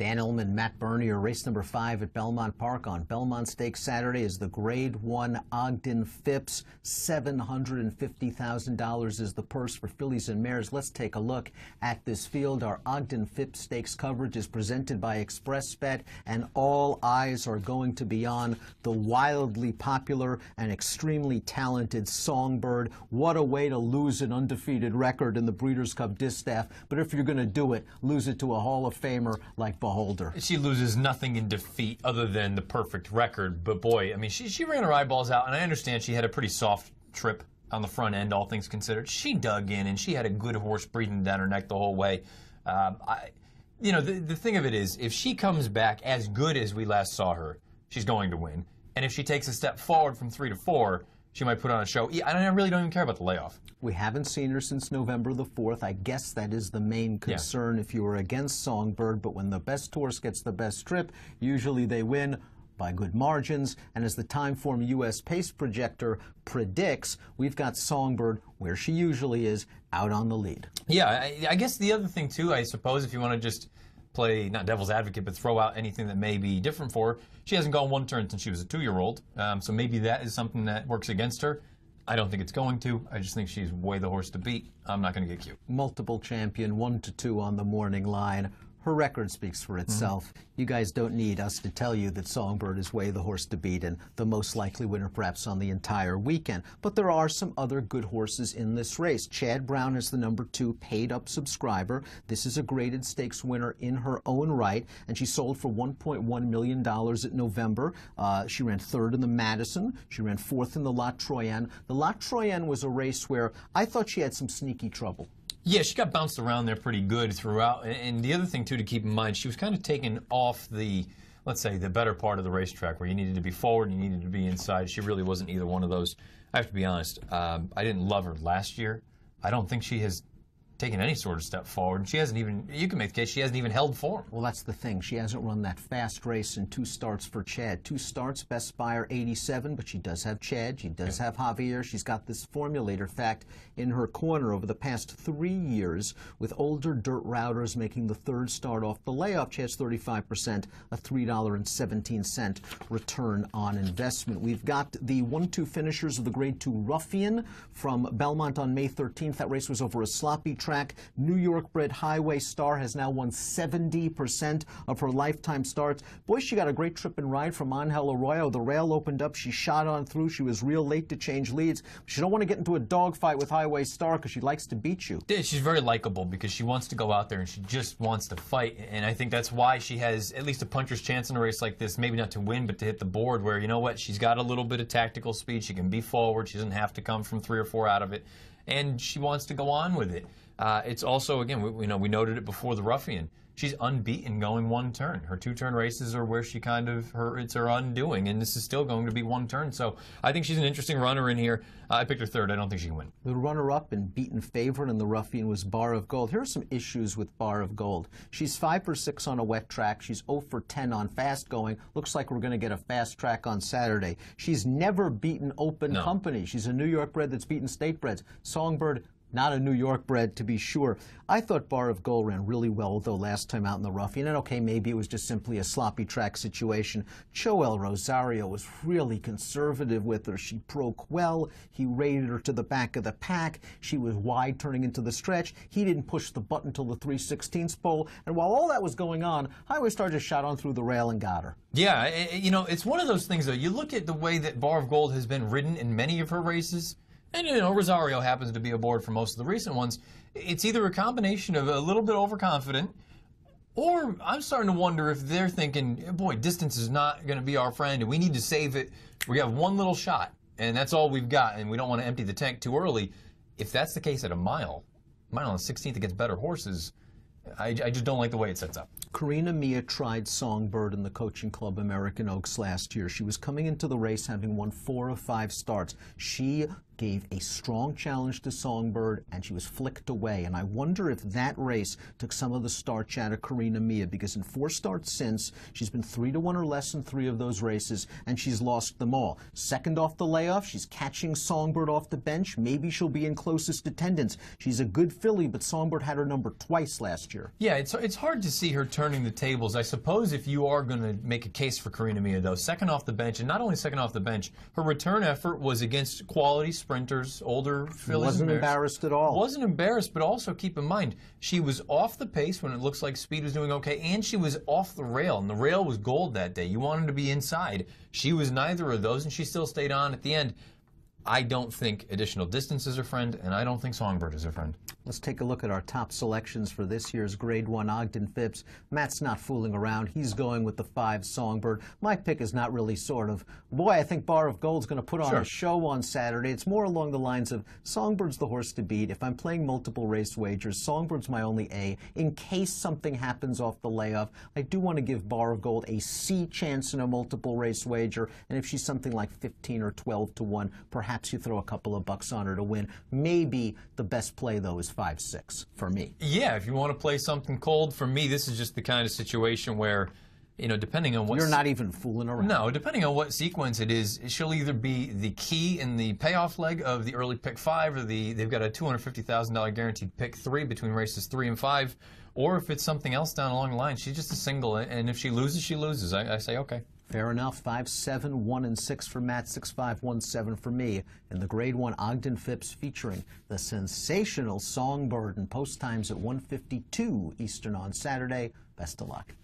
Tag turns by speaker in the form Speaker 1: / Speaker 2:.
Speaker 1: Dan Illman, Matt Bernier, race number 5 at Belmont Park on Belmont Stakes Saturday is the Grade 1 Ogden Phipps. $750,000 is the purse for fillies and mares. Let's take a look at this field. Our Ogden Phipps Stakes coverage is presented by ExpressBet, and all eyes are going to be on the wildly popular and extremely talented Songbird. What a way to lose an undefeated record in the Breeders' Cup Distaff. But if you're going to do it, lose it to a Hall of Famer like Beholder.
Speaker 2: She loses nothing in defeat other than the perfect record. But boy, I mean, she ran her eyeballs out, and I understand she had a pretty soft trip on the front end, all things considered. She dug in, and she had a good horse breathing down her neck the whole way. You know, the thing of it is, if she comes back as good as we last saw her, she's going to win. And if she takes a step forward from 3 to 4, she might put on a show. I really don't even care about the layoff.
Speaker 1: We haven't seen her since November the 4th. I guess that is the main concern if you were against Songbird. But when the best horse gets the best trip, usually they win by good margins. And as the Timeform U.S. Pace Projector predicts, we've got Songbird, where she usually is, out on the lead.
Speaker 2: Yeah, I guess the other thing, too, I suppose, if you want to just play, not devil's advocate, but throw out anything that may be different for her. She hasn't gone one turn since she was a 2-year-old, so maybe that is something that works against her. I don't think it's going to. I just think she's way the horse to beat. I'm not going to get cute.
Speaker 1: Multiple champion, 1-2 on the morning line. Her record speaks for itself. You guys don't need us to tell you that Songbird is way the horse to beat and the most likely winner perhaps on the entire weekend. But there are some other good horses in this race. Chad Brown is the number 2 paid-up subscriber. This is a graded stakes winner in her own right, and she sold for $1.1 million at November. She ran 3rd in the Madison. She ran 4th in the La Troyenne. The La Troyenne was a race where I thought she had some sneaky trouble.
Speaker 2: Yeah, she got bounced around there pretty good throughout. And the other thing, too, to keep in mind, she was kind of taken off the, let's say, the better part of the racetrack where you needed to be forward and you needed to be inside. She really wasn't either one of those. I have to be honest. I didn't love her last year. I don't think she has taken any sort of step forward. She hasn't even, you can make the case, she hasn't even held form.
Speaker 1: Well, that's the thing. She hasn't run that fast race in 2 starts for Chad. 2 starts, best buyer 87, but she does have Chad. She does have Javier. She's got this formulator fact in her corner over the past 3 years with older dirt routers making the 3rd start off the layoff. Chad's 35%, a $3.17 return on investment. We've got the 1-2 finishers of the Grade 2 Ruffian from Belmont on May 13th. That race was over a sloppy track. New York-bred Highway Star has now won 70% of her lifetime starts. Boy, she got a great trip and ride from Angel Arroyo. The rail opened up. She shot on through. She was real late to change leads. She don't want to get into a dogfight with Highway Star because she likes to beat you.
Speaker 2: Yeah, she's very likable because she wants to go out there and she just wants to fight. And I think that's why she has at least a puncher's chance in a race like this, maybe not to win, but to hit the board where, you know what, she's got a little bit of tactical speed. She can be forward. She doesn't have to come from 3 or 4 out of it. And she wants to go on with it. It's also, again, we noted it before the Ruffian. She's unbeaten going 1 turn. Her 2-turn races are where she kind of, it's her undoing, and this is still going to be 1 turn. So I think she's an interesting runner in here. I picked her 3rd. I don't think she can win.
Speaker 1: The runner-up and beaten favorite in the Ruffian was Bar of Gold. Here are some issues with Bar of Gold. She's 5 for 6 on a wet track. She's 0 for 10 on fast going. Looks like we're going to get a fast track on Saturday. She's never beaten open company. She's a New York bred that's beaten state breds. Songbird, not a New York bred, to be sure. I thought Bar of Gold ran really well, though, last time out in the Ruffian. And, okay, maybe it was just simply a sloppy track situation. Joel Rosario was really conservative with her. She broke well. He raided her to the back of the pack. She was wide turning into the stretch. He didn't push the button till the 3/16 pole. And while all that was going on, Highway Star just shot on through the rail and got her.
Speaker 2: Yeah, you know, it's one of those things, though. You look at the way that Bar of Gold has been ridden in many of her races, and, you know, Rosario happens to be aboard for most of the recent ones. It's either a combination of a little bit overconfident, or I'm starting to wonder if they're thinking, boy, distance is not going to be our friend, and we need to save it. We have 1 little shot, and that's all we've got, and we don't want to empty the tank too early. If that's the case at a mile on the 16th against better horses, I just don't like the way it sets up.
Speaker 1: Karina Mia tried Songbird in the Coaching Club American Oaks last year. She was coming into the race having won 4 of 5 starts. She gave a strong challenge to Songbird, and she was flicked away. And I wonder if that race took some of the starch out of Karina Mia, because in 4 starts since, she's been 3-1 or less in 3 of those races, and she's lost them all. Second off the layoff, she's catching Songbird off the bench. Maybe she'll be in closest attendance. She's a good filly, but Songbird had her number twice last year.
Speaker 2: Yeah, it's hard to see her turn turning the tables. I suppose if you are going to make a case for Karina Mia, though, second off the bench, and not only second off the bench, her return effort was against quality sprinters, older fillies.
Speaker 1: Wasn't embarrassed at all.
Speaker 2: Wasn't embarrassed, but also keep in mind, she was off the pace when it looks like speed was doing okay, and she was off the rail, and the rail was gold that day. You wanted to be inside. She was neither of those, and she still stayed on at the end. I don't think additional distance is her friend, and I don't think Songbird is her friend.
Speaker 1: Let's take a look at our top selections for this year's Grade 1 Ogden Phipps. Matt's not fooling around. He's going with the 5 Songbird. My pick is not really sort of, boy, I think Bar of Gold's going to put on a show on Saturday. It's more along the lines of Songbird's the horse to beat. If I'm playing multiple race wagers, Songbird's my only A. In case something happens off the layoff, I do want to give Bar of Gold a C chance in a multiple race wager. And if she's something like 15 or 12 to 1, perhaps you throw a couple of bucks on her to win. Maybe the best play, though, is 5-6 for me.
Speaker 2: Yeah, if you want to play something cold, for me, this is just the kind of situation where, you know, depending on what...
Speaker 1: You're not even fooling around.
Speaker 2: No, depending on what sequence it is, she'll either be the key in the payoff leg of the early pick 5, or they've got a $250,000 guaranteed pick 3 between races 3 and 5, or if it's something else down along the line, she's just a single, and if she loses, she loses. I say, okay.
Speaker 1: Fair enough. 5-7, 1-6 for Matt, 6-5, 1-7 for me. In the Grade 1 Ogden Phipps featuring the sensational Songbird, and post times at 1:52 Eastern on Saturday. Best of luck.